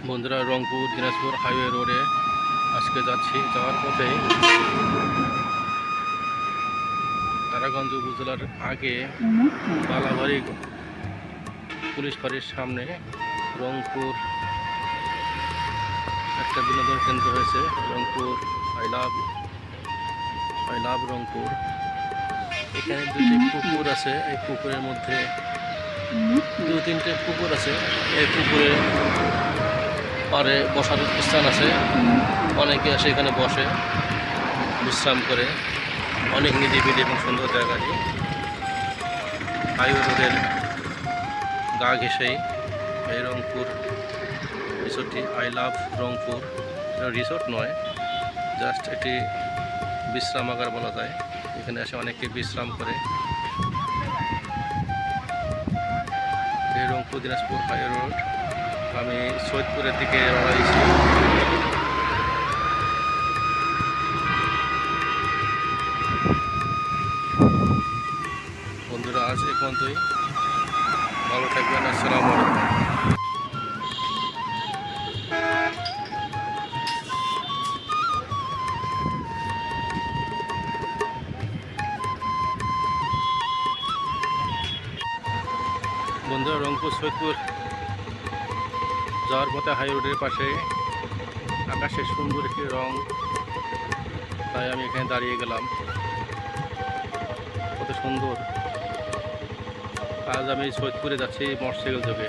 বন্ধুরা, রংপুর দিনাজপুর হাইওয়ে রোডে আজকে যাচ্ছি। যাওয়ার পথে তারাগঞ্জ উপজেলার আগে বালাবাড়ি পুলিশ ফাঁড়ির সামনে রংপুর একটা বিনোদন কেন্দ্র হয়েছে। Rangpur I love Rangpur. এখানে দুটি পুকুর আছে। এই পুকুরের মধ্যে দু তিনটে পুকুর আছে। এই পুকুরে পারে বসার স্থান আছে। অনেকে আসে এখানে বসে, বিশ্রাম করে। অনেক নিরিবিলি এবং সুন্দর জায়গাটি। হাইওয়ে রোডের গা ঘেঁষেই এই রংপুর রিসোর্টটি। আই লাভ রংপুর রিসোর্ট নয়, জাস্ট এটি বিশ্রামাগার বলা যায়। এখানে এসে অনেকে বিশ্রাম করে। এই রংপুর দিনাজপুর হাইওয়ে রোড। আমি সৈয়দপুরের দিকে রওনা দিয়েছি। বন্ধুরা, আজ এ পর্যন্তই। ভালো থাকবেন। আসসালামু আলাইকুম। বন্ধুরা, রংপুর সৈয়দপুর যাওয়ার পথে হাই রোডের পাশে আকাশের সুন্দর একটি রং, তাই আমি এখানে দাঁড়িয়ে গেলাম। কত সুন্দর। আজ আমি সৈয়দপুরে যাচ্ছি মোটরসাইকেল যোগে।